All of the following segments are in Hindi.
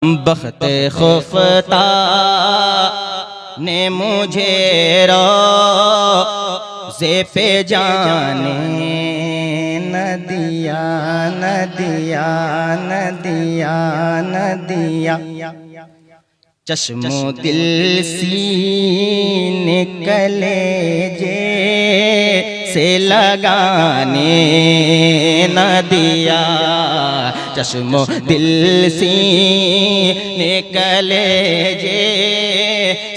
बख्त खुफ्ता ने मुझे रोज़े पे जाने न दिया न दिया न दिया न दिया। चश्मो दिल सीने कलेजे से लगाने न दिया। चश्मो दिल सीने कलेजे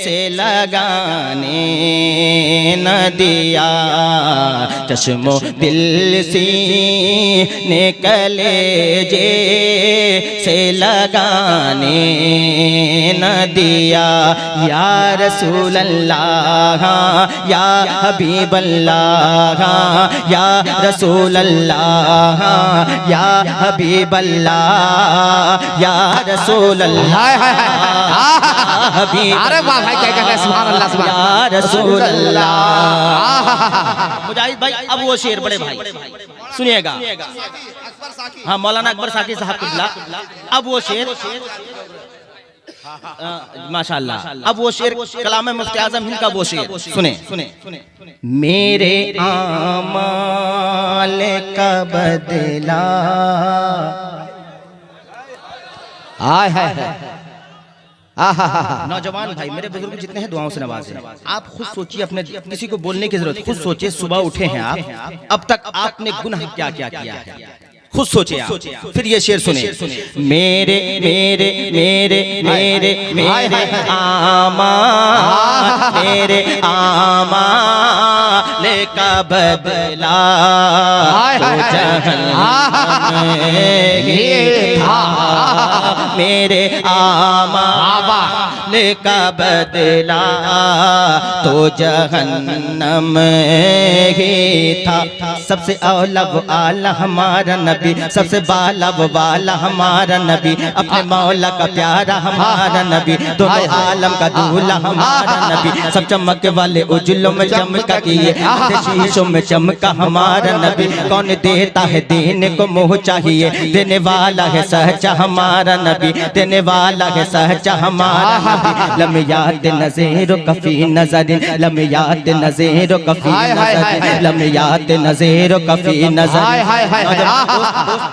से लगाने न दिया। चश्मो दिल सीने कलेजे से लगाने न दिया। या रसूल अल्लाह या हबीब अल्लाह या रसूल अल्लाह या हबीब अल्लाह या रसूल अल्लाह हबीब। अरे वाह भाई, क्या कहते हैं, सुभान अल्लाह सुभान या रसूल अल्लाह। मुजाहिद भाई अब वो शेर बड़े भाई सुनिएगा। हाँ, मौलाना अकबर साकी साहब किबला। अब वो शेर माशाअल्लाह, अब वो शेर कलाम मुफ्ती आज़म हिंद का वो शेर सुने सुने। मेरे आमाल का बदला हाय हाय नौजवान भाई मेरे बुजुर्ग जितने हैं दुआओं से नवाजे। आप खुद सोचिए, अपने किसी को बोलने की जरूरत, खुद सोचिए सुबह उठे हैं आप, अब तक आपने गुनाह क्या क्या किया है, खुद सोचिए आप। फिर ये शेर सुने। मेरे मेरे मेरे मेरे मेरे आमा मेरे आमा ले का बदला तो जहन्नम ही था। मेरे आमा ले का बदला तो जहन्नम ही था। सबसे औला वो आला हमारा नबी, सबसे बाला वो वाला हमारा नबी, अपने मौला का प्यारा हमारा नबी, दोनों आलम का दूल्हा हमारा नबी। सब चमक वाले उजलों में चमका किए, शीशों में चमका हमारा नबी। कौन देता है देने को मोह चाहिए, देने वाला है सच्चा हमारा नबी, देने वाला है सच्चा हमारा नबी। लम याद नज़ीर कफी नज़रिन, लम याद नज़ीर कफी नज़रिन, लम याद नज़ीर कफी नज़रिन।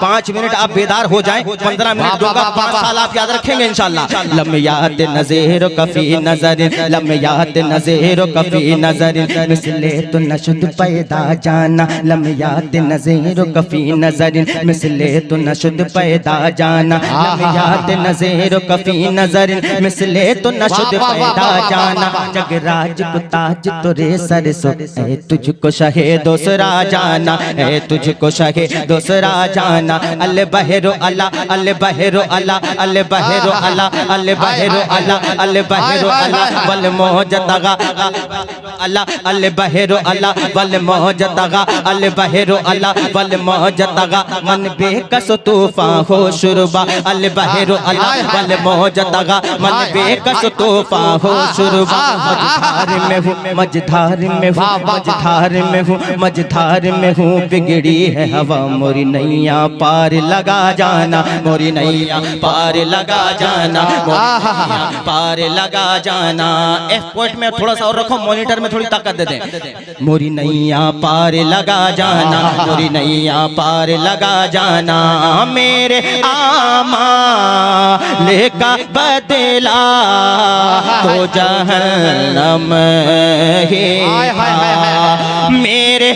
5 मिनट आप बेदार हो जाएं, 15 मिनट दूंगा, 5 साल आप याद रखेंगे इंशाल्लाह। लम याद नज़ीर कफी नज़रिन, लम याद नज़ीर कफी नज़रिन, मिसले तो नशुद पैदा जाना। लम याद नज़ीर कफी नज़रिन, मिसले तो नशुद पैदा जाना। लम याद नज़ीर कफी नज़रिन, मिसले तो नशुद पैदा जाना। जगराज को ताज तुरे सर सो, ऐ तुझको शहे दूसरा जाना, ऐ तुझको शहे दूसरा जाना। अल बहरो अला अल बहरो अला अल बहरो अला अल बहरो अला अल बहरो अला वल मौजतगा अला अल बहरो अला वल मौजतगा अल बहरो अला वल मौजतगा। मन बेकस तूफान हो शुरुबा अल बहरो अला वल मौजतगा, मन बेकस तूफान हो शुरुबा। मझधार में हूँ मझधार में हूँ मझधार में हूँ मझधार में हूँ, बिगड़ी है हवा मोरी नैया पार लगा जाना, मोरी नैया पार लगा जाना, पार लगा जाना। एफ पॉइंट में थोड़ा सा और रखो, मॉनिटर में थोड़ी ताकत दे दें। मोरी नैया पार लगा जाना, मोरी नैया पार लगा जाना। मेरे आमा लेका बदला तो जहन्नम ही था। मेरे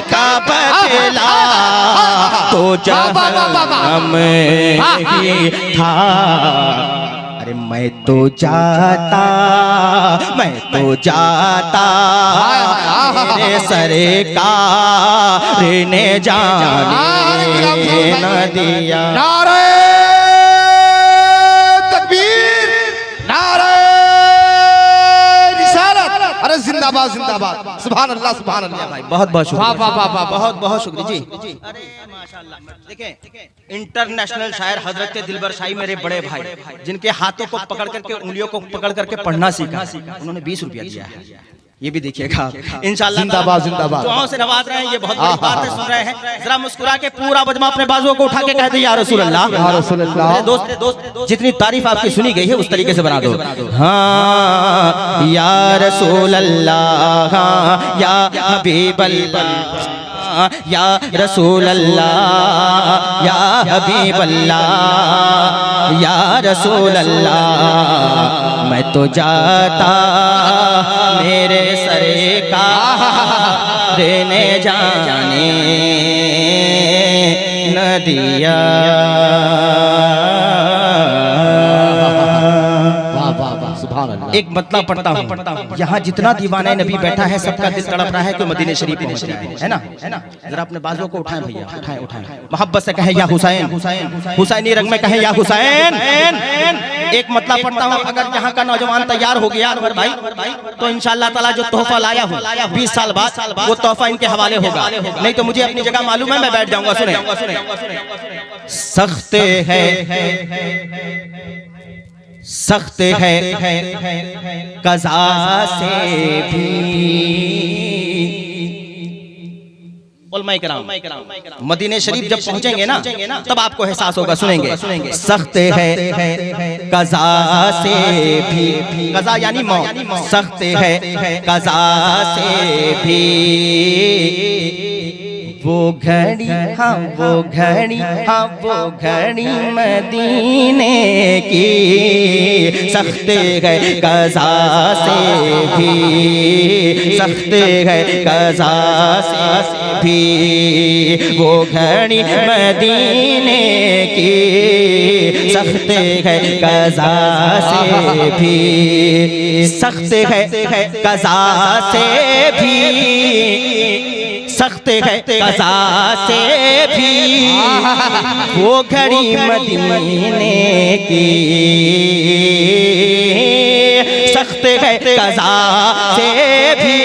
का बदला तो जहन्नम ही था। अरे मैं तो जाता मेरे सरकार ने जाने न दिया। नारे तकबीर, नारे रिसालत, अरे जिंदाबाद। जिंदाबाद जिंदाबाद सुभान अल्लाह सुभान अल्लाह भाई बहुत बहुत शुक्रिया, वाह वाह वाह वाह बहुत बहुत शुक्रिया जी। अरे माशाल्लाह, देखें इंटरनेशनल शायर हजरत दिलबर शाही मेरे बड़े भाई, जिनके हाथों को पकड़ करके उंगलियों को पकड़ करके पढ़ना सीखा, उन्होंने 20 रुपया दिया है। ये भी देखिएगा आप इंशाल्लाह जिंदाबाद जिंदाबाद दुआओं से नवाज रहे हैं। ये बहुत बड़ी बात है, सुन रहे हैं जरा मुस्कुरा के पूरा बजमा अपने बाजुओं को उठा के कहते हैं या रसूल अल्लाह, या रसूल अल्लाह। मेरे दोस्त जितनी तारीफ आपकी सुनी गई है उस तरीके से बना दो। हाँ या रसूल अल्लाह, हाँ या हबीब अल्लाह, या रसूल अल्लाह, या हबीब अल्लाह, या रसूल अल्लाह। मैं तो जाता मेरे सरकार ने जाने न दिया। एक मतलब पढ़ता हूँ, यहाँ जितना दीवाना नबी बैठा है सबका दिल तड़प रहा है कि मदीने शरीफ पहुंच जाए, है ना? जरा अपने बाजुओं को उठाएं भैया, उठाएं उठाएं, मोहब्बत से कहें या हुसैन, हुसैनी रंग में कहें या हुसैन। एक मतलब पढ़ता हूँ, अगर यहाँ का नौजवान तैयार हो गया अनवर भाई, तो इंशाअल्लाह ताला जो तोहफा लाया हूँ 20 साल बाद वो तोहफा इनके हवाले होगा, नहीं तो मुझे अपनी जगह मालूम है, मैं बैठ जाऊंगा। सुने, सख्त है कज़ा से भी, मदीने शरीफ जब पहुंचेंगे ना तब आपको एहसास होगा। सुनेंगे, सख्त है कज़ा से भी, कज़ा यानी मौत, सख्त है कज़ा से भी वो घड़ी, हाँ वो घड़ी, हाँ वो घड़ी मदीने की, सख्त है कज़ा से भी, सख्त है कज़ा से भी वो घड़ी मदीने की, सख्त है कज़ा से भी, सख्त है कज़ा से भी, सख्त है कज़ा से भी वो घड़ी मदीने की, सख्त है कज़ा से भी,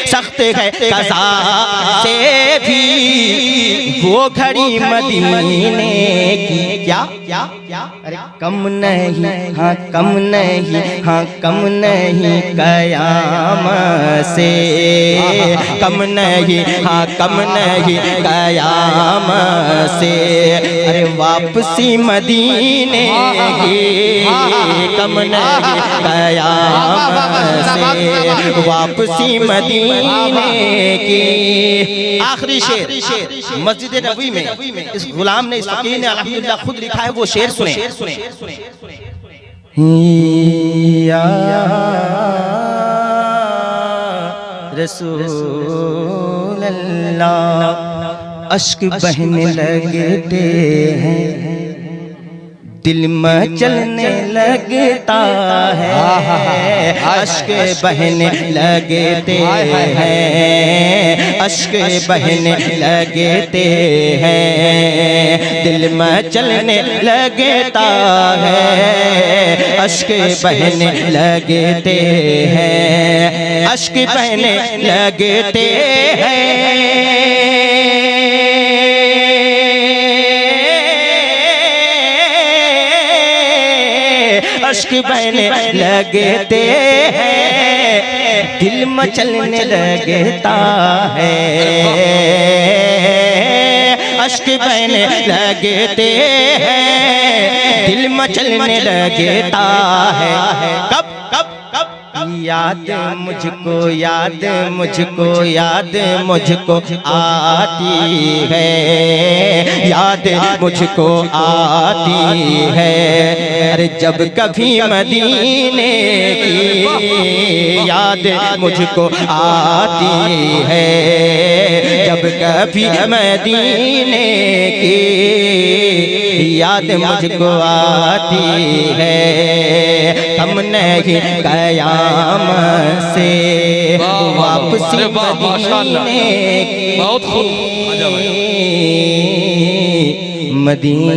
सख्त है कज़ा से भी वो घड़ी मदीने की। क्या क्या क्या? अरे कम नहीं, हाँ कम नहीं, हाँ कम नहीं क़यामत से, कम नहीं, हाँ कम नहीं क़यामत से। अरे वापसी मदीने की, कम नहीं क़यामत से, वापसी मदीने की। आखिरी शेर मस्जिद नबवी में इस गुलाम ने, इस फकीर ने अल्हम्दुलिल्लाह खुद लिखा है, वो शेर सुने। या रसूल अल्लाह, अश्क बहने लगते हैं, दिल में चलने लगता है, अश्क बहने लगते हैं, अश्क बहने लगते हैं, दिल में चलने लगता है, अश्क बहने लगते हैं, अश्क बहने लगते हैं, अश्क बहने लगते हैं, दिल मचलने लगता है, अश्क बहने लगते हैं, दिल मचलने लगता है। कब कब कब याद मुझको, याद मुझको, याद मुझको आती है, याद मुझको आती है। अरे जब कभी मदीने की याद मुझको आती है, जब कभी मदीने की याद मुझको आती है, कम नहीं क़यामत से वापसी मदीने की, बहुत खूब मदीने